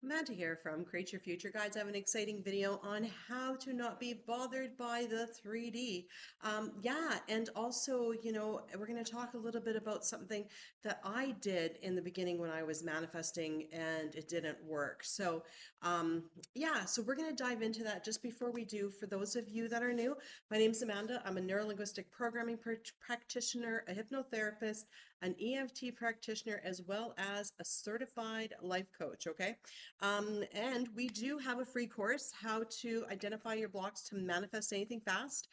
Amanda here from Create Your Future Guides. I have an exciting video on how to not be bothered by the 3D. Yeah, and also, we're going to talk a little bit about something that I did in the beginning when I was manifesting and it didn't work. Yeah, so we're going to dive into that just before we do. For those of you that are new, my name's Amanda. I'm a neurolinguistic programming practitioner, a hypnotherapist, an EFT practitioner, as well as a certified life coach. Okay. And we do have a free course, How to Identify Your Blocks to Manifest Anything Fast.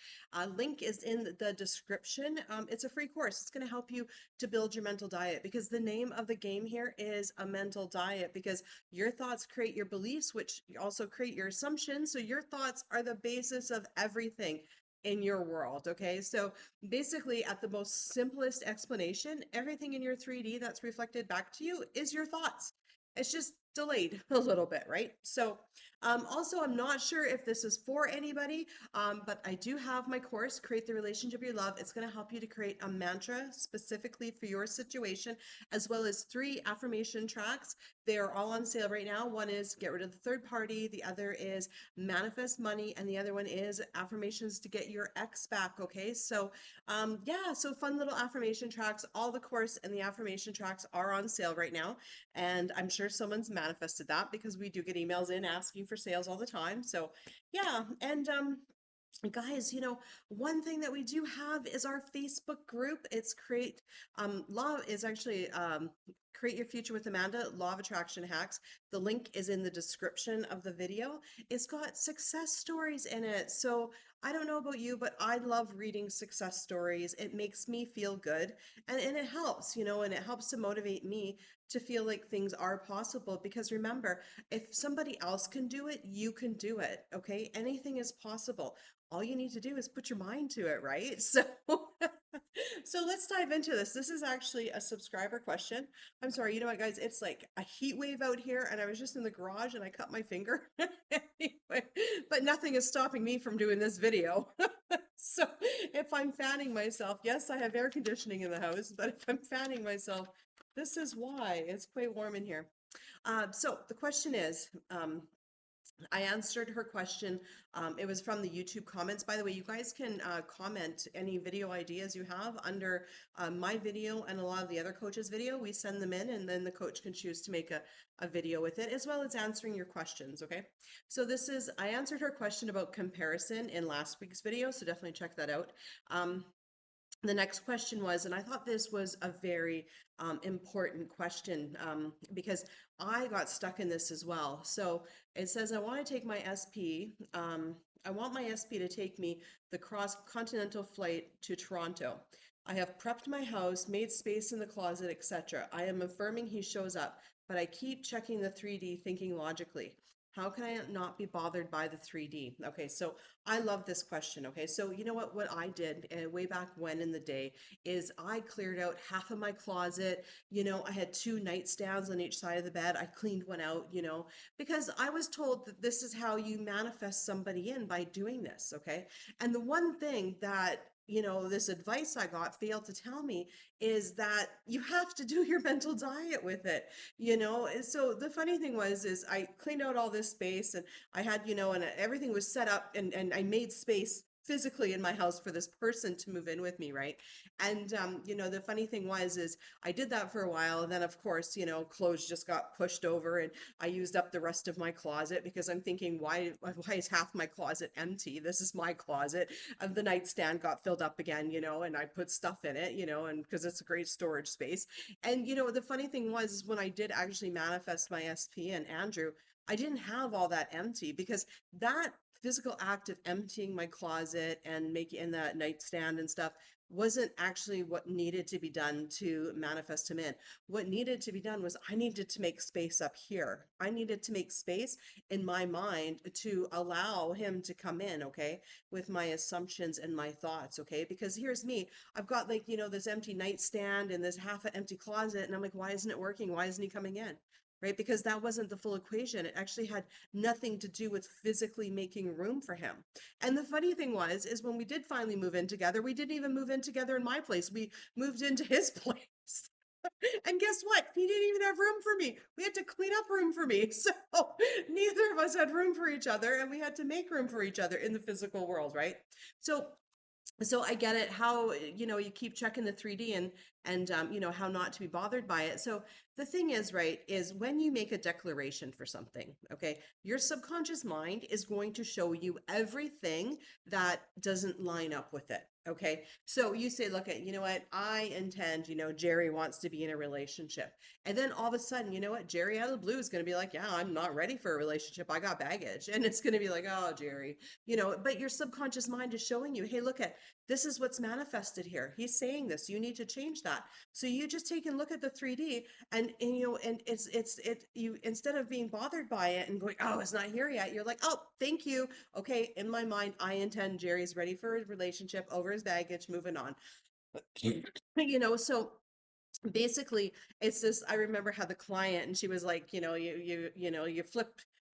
Link is in the description. It's a free course. It's going to help you to build your mental diet because the name of the game here is a mental diet because your thoughts create your beliefs, which also create your assumptions. So your thoughts are the basis of everything in your world. Okay. So basically, at the most simplest explanation, everything in your 3D that's reflected back to you is your thoughts. It's just delayed a little bit, right? Also, I'm not sure if this is for anybody, but I do have my course, Create the Relationship You Love. It's going to help you to create a mantra specifically for your situation, as well as 3 affirmation tracks. They are all on sale right now. One is Get Rid of the Third Party, the other is Manifest Money, and the other one is Affirmations to Get Your Ex Back. Okay, yeah, so fun little affirmation tracks. All the course and the affirmation tracks are on sale right now. And I'm sure someone's manifested that because we do get emails in asking for sales all the time. So, yeah. And guys, one thing that we do have is our Facebook group. It's Law is actually Create Your Future with Amanda, Law of Attraction Hacks. The link is in the description of the video. It's got success stories in it. So I don't know about you, but I love reading success stories. It makes me feel good and it helps, and it helps to motivate me to feel like things are possible. Because remember, if somebody else can do it, you can do it. Okay. Anything is possible. All you need to do is put your mind to it, right? So let's dive into this. This is actually a subscriber question. I'm sorry, you know what, guys? It's like a heat wave out here, and I was just in the garage and I cut my finger. Anyway, but nothing is stopping me from doing this video. So if I'm fanning myself, yes, I have air conditioning in the house, but if I'm fanning myself, this is why. It's quite warm in here. So the question is, I answered her question. It was from the YouTube comments. By the way, you guys can comment any video ideas you have under my video and a lot of the other coaches' video. We send them in, and then the coach can choose to make a video with it, as well as answering your questions. Okay. So I answered her question about comparison in last week's video, so definitely check that out. The next question was, and I thought this was a very important question because I got stuck in this as well. So it says, I want to take my SP. I want my SP to take me the cross-continental flight to Toronto. I have prepped my house, made space in the closet, etc. I am affirming he shows up, but I keep checking the 3D thinking logically. How can I not be bothered by the 3D? Okay, so I love this question. Okay, so you know what I did way back when in the day is I cleared out half of my closet. I had 2 nightstands on each side of the bed. I cleaned one out, because I was told that this is how you manifest somebody in by doing this. Okay, and the one thing that this advice I got failed to tell me is that you have to do your mental diet with it, and so the funny thing is I cleaned out all this space and I had, and everything was set up and I made space physically in my house for this person to move in with me, right? And the funny thing is I did that for a while, and then of course, clothes just got pushed over and I used up the rest of my closet because I'm thinking, why is half my closet empty? This is my closet. The nightstand got filled up again, and I put stuff in it, and because it's a great storage space. And the funny thing was when I did actually manifest my SP and Andrew, I didn't have all that empty because that physical act of emptying my closet and making that nightstand and stuff wasn't actually what needed to be done to manifest him in. What needed to be done was I needed to make space up here. I needed to make space in my mind to allow him to come in, okay, with my assumptions and my thoughts, okay? Because here's me, I've got like, this empty nightstand and this half an empty closet, and I'm like, why isn't it working? Why isn't he coming in? Right? Because that wasn't the full equation. It actually had nothing to do with physically making room for him. And the funny thing is when we did finally move in together, we didn't even move in together in my place. We moved into his place. And guess what? He didn't even have room for me. We had to clean up room for me. So neither of us had room for each other, and we had to make room for each other in the physical world, right? So I get it how you keep checking the 3D and how not to be bothered by it. So the thing is, right, is when you make a declaration for something, okay, your subconscious mind is going to show you everything that doesn't line up with it. Okay, so you say, look, at you know what, I intend, Jerry wants to be in a relationship, and then all of a sudden, you know what, Jerry out of the blue is going to be like, yeah, I'm not ready for a relationship, I got baggage, and it's going to be like, oh, Jerry, but your subconscious mind is showing you, hey, look, at this is what's manifested here. He's saying this. You need to change that. So you just take and look at the 3D, and you, instead of being bothered by it and going, oh, it's not here yet, you're like, oh, thank you. Okay, in my mind, I intend Jerry's ready for a relationship, over his baggage, moving on. So basically it's this. I remember how the client, and she was like, you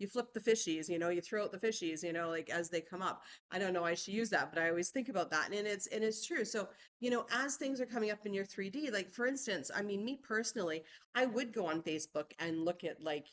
flip the fishies, you throw out the fishies, like as they come up. I don't know why she used that, but I always think about that, and it's true. So as things are coming up in your 3D, like for instance, I mean, me personally, I would go on Facebook and look at, like,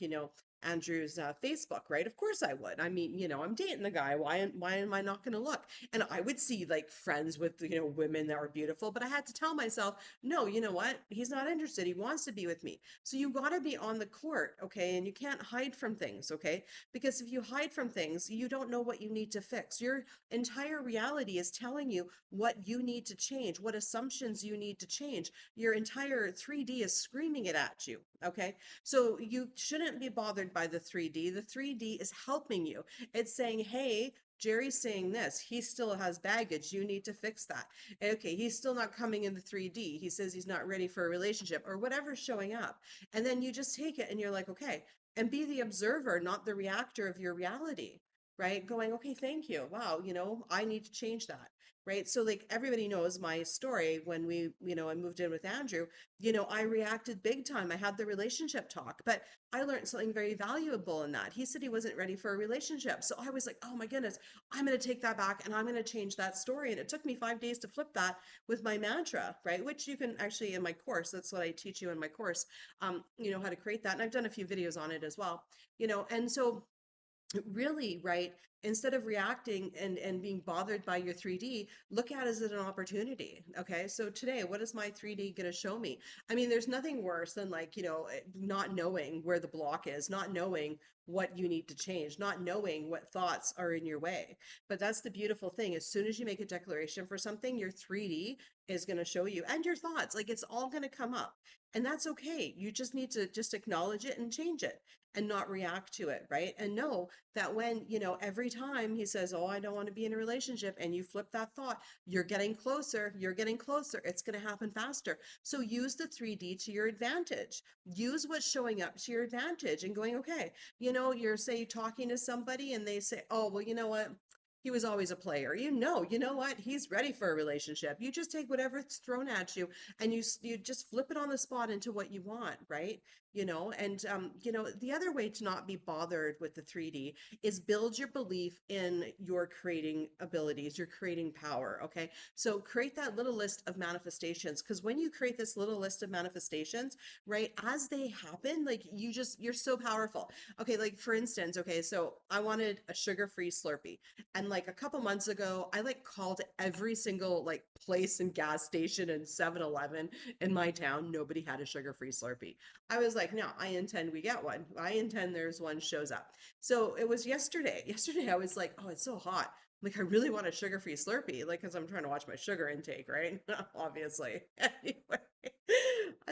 Andrew's Facebook, right? Of course I would. I mean, I'm dating the guy. Why am I not going to look? And I would see like friends with, women that were beautiful, but I had to tell myself, no, you know what? He's not interested. He wants to be with me. So you got to be on the court, okay? And you can't hide from things, okay? Because if you hide from things, you don't know what you need to fix. Your entire reality is telling you what you need to change, what assumptions you need to change. Your entire 3D is screaming it at you, okay? So you shouldn't be bothered by the 3D. The 3D is helping you. It's saying, hey, Jerry's saying this. He still has baggage. You need to fix that. Okay, he's still not coming in the 3D. He says he's not ready for a relationship or whatever's showing up. And then you just take it and you're like, okay, and be the observer, not the reactor of your reality, right? Going, okay, thank you. Wow, I need to change that. Right. So like everybody knows my story when I moved in with Andrew, I reacted big time. I had the relationship talk, but I learned something very valuable in that. He said he wasn't ready for a relationship. So I was like, oh my goodness, I'm going to take that back and I'm going to change that story. And it took me 5 days to flip that with my mantra, right? Which you can actually, in my course, that's what I teach you in my course, how to create that. And I've done a few videos on it as well, and so really, right, instead of reacting and being bothered by your 3D, look at it as an opportunity. Okay, so today, what is my 3D going to show me? I mean, there's nothing worse than, like, not knowing where the block is, not knowing what you need to change, not knowing what thoughts are in your way. But that's the beautiful thing. As soon as you make a declaration for something, your 3D is going to show you, and your thoughts, like, it's all going to come up. And that's okay. You just need to just acknowledge it and change it and not react to it, right? And know that when, every time he says, oh, I don't want to be in a relationship, and you flip that thought, you're getting closer, it's going to happen faster. So use the 3D to your advantage. Use what's showing up to your advantage and going, okay, you're, say, talking to somebody and they say, oh, well, you know what? He was always a player. You know what? He's ready for a relationship. You just take whatever's thrown at you and you just flip it on the spot into what you want, right? And the other way to not be bothered with the 3D is build your belief in your creating abilities, your creating power. Okay, so create that little list of manifestations, because when you create this little list of manifestations, right, as they happen, like, you're so powerful. Okay, like for instance, okay, so I wanted a sugar-free Slurpee, and like a couple months ago, I like called every single like place and gas station and 7-Eleven in my town. Nobody had a sugar-free Slurpee. I was like, no, I intend we get one. I intend there's one shows up. So it was yesterday. Yesterday, I was like, oh, it's so hot. Like, I really want a sugar-free Slurpee, like, because I'm trying to watch my sugar intake, right? Obviously. Anyway,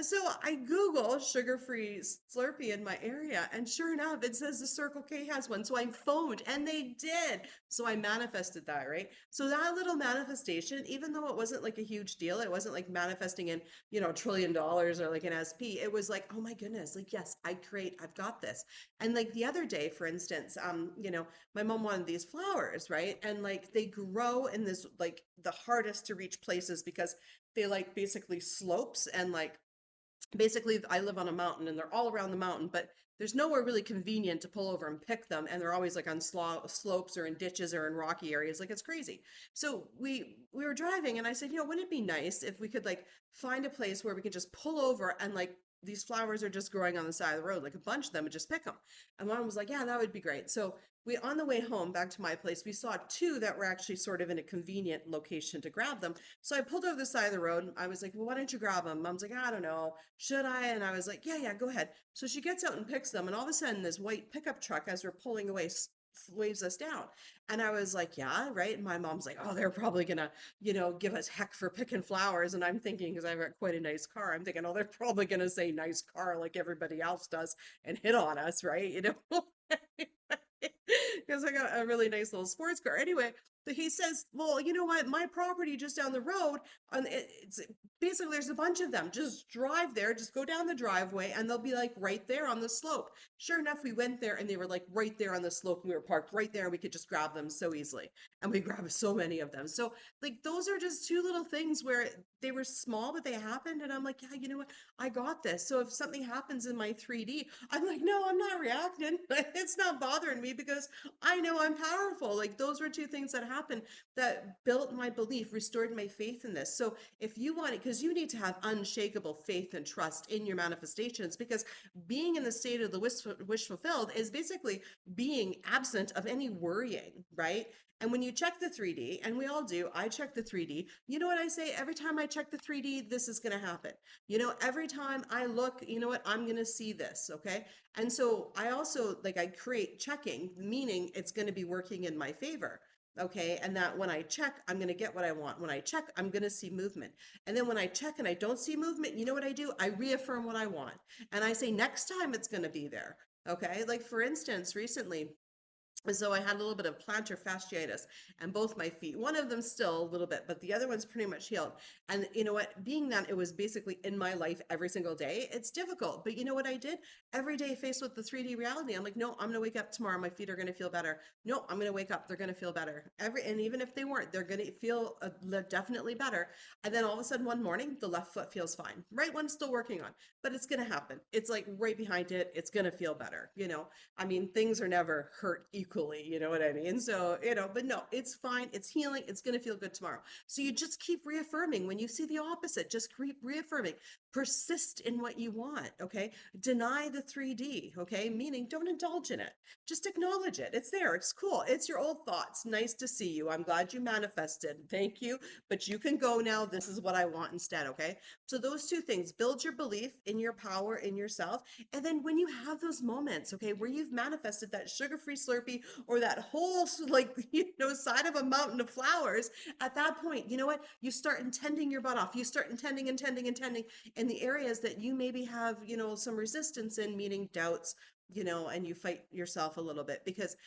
so I Google sugar-free Slurpee in my area, and sure enough, it says the Circle K has one. So I phoned, and they did. So I manifested that, right? So that little manifestation, even though it wasn't like a huge deal, it wasn't like manifesting in, $1 trillion or like an SP. It was like, oh my goodness, like, yes, I've got this. And like the other day, for instance, my mom wanted these flowers, right? And like they grow in this, like, the hardest to reach places, because they like basically slopes, and like basically I live on a mountain and they're all around the mountain, but there's nowhere really convenient to pull over and pick them, and they're always like on slopes or in ditches or in rocky areas. Like it's crazy. So we were driving, and I said, wouldn't it be nice if we could like find a place where we could just pull over and like these flowers are just growing on the side of the road, like a bunch of them, and just pick them. And mom was like, yeah, that would be great. So we, on the way home back to my place, we saw two that were actually sort of in a convenient location to grab them. So I pulled over the side of the road and I was like, well, why don't you grab them? Mom's like, I don't know. Should I? And I was like, yeah, go ahead. So she gets out and picks them. And all of a sudden, this white pickup truck, as we're pulling away, waves us down. And I was like, yeah, right. And my mom's like, oh, they're probably gonna, give us heck for picking flowers. And I'm thinking, because I've got quite a nice car, I'm thinking, oh, they're probably gonna say nice car like everybody else does and hit on us, right? Because I got a really nice little sports car. Anyway, so he says, well, you know what? My property just down the road, and it's basically there's a bunch of them. Just drive there, just go down the driveway, and they'll be like right there on the slope. Sure enough, we went there and they were like right there on the slope, and we were parked right there, and we could just grab them so easily. And we grabbed so many of them. So like those are just two little things where they were small, but they happened. And I'm like, yeah, you know what? I got this. So if something happens in my 3D, I'm like, no, I'm not reacting. It's not bothering me because I know I'm powerful. Like those were two things that happened that built my belief, restored my faith in this. So if you want it, because you need to have unshakable faith and trust in your manifestations, because being in the state of the wish fulfilled is basically being absent of any worrying, right? And when you check the 3D, and we all do, I check the 3D. You know what I say? Every time I check the 3D, this is going to happen. Every time I look, you know what? I'm going to see this. Okay. And so I also I create checking, meaning it's going to be working in my favor. Okay. And that when I check, I'm going to get what I want. When I check, I'm going to see movement. And then when I check and I don't see movement, you know what I do? I reaffirm what I want. And I say, next time it's going to be there. Okay. Like for instance, recently, so I had a little bit of plantar fasciitis and both my feet. One of them still a little bit, but the other one's pretty much healed. And you know what? Being that it was basically in my life every single day, it's difficult. But you know what I did? Every day faced with the 3D reality, I'm like, no, I'm gonna wake up tomorrow. My feet are gonna feel better. No, I'm gonna wake up. They're gonna feel better. And even if they weren't, they're gonna feel definitely better. And then all of a sudden one morning, the left foot feels fine. Right one's still working on, but it's gonna happen. It's like right behind it. It's gonna feel better. I mean, things are never hurt equally, you know what I mean? So, but no, it's fine. It's healing. It's going to feel good tomorrow. So you just keep reaffirming when you see the opposite, just keep reaffirming, persist in what you want. Okay. Deny the 3D. Okay. Meaning don't indulge in it. Just acknowledge it. It's there. It's cool. It's your old thoughts. Nice to see you. I'm glad you manifested. Thank you. But you can go now. This is what I want instead. Okay. So those two things, build your belief in your power, in yourself. And then when you have those moments, okay, where you've manifested that sugar-free Slurpee or that whole side of a mountain of flowers, at that point, you know what? You start intending your butt off. You start intending in the areas that you maybe have, some resistance in, meaning doubts, and you fight yourself a little bit because,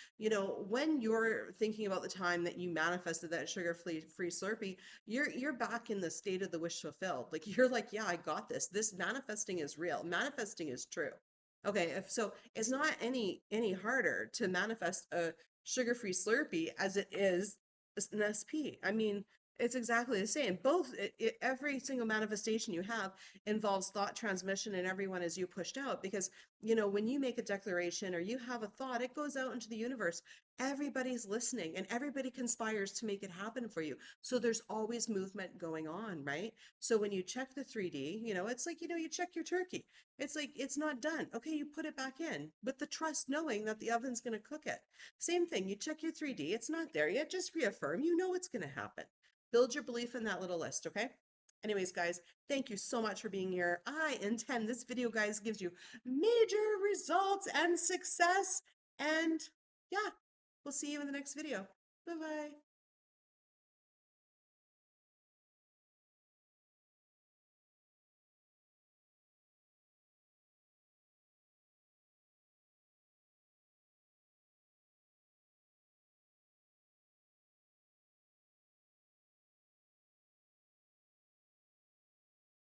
when you're thinking about the time that you manifested that sugar-free Slurpee, you're back in the state of the wish fulfilled. Like you're like, yeah, I got this. This manifesting is real. Manifesting is true. Okay, so it's not any harder to manifest a sugar-free Slurpee as it is an SP. I mean, it's exactly the same. Both, every single manifestation you have involves thought transmission, and everyone is you pushed out because, when you make a declaration or you have a thought, it goes out into the universe. Everybody's listening and everybody conspires to make it happen for you. So there's always movement going on, right? So when you check the 3D, it's like, you check your turkey. It's like, it's not done. Okay, you put it back in with the trust knowing that the oven's going to cook it. Same thing, you check your 3D, it's not there yet. Just reaffirm, it's going to happen. Build your belief in that little list, okay? Anyways, guys, thank you so much for being here. I intend this video, guys, gives you major results and success. And yeah, we'll see you in the next video. Bye-bye.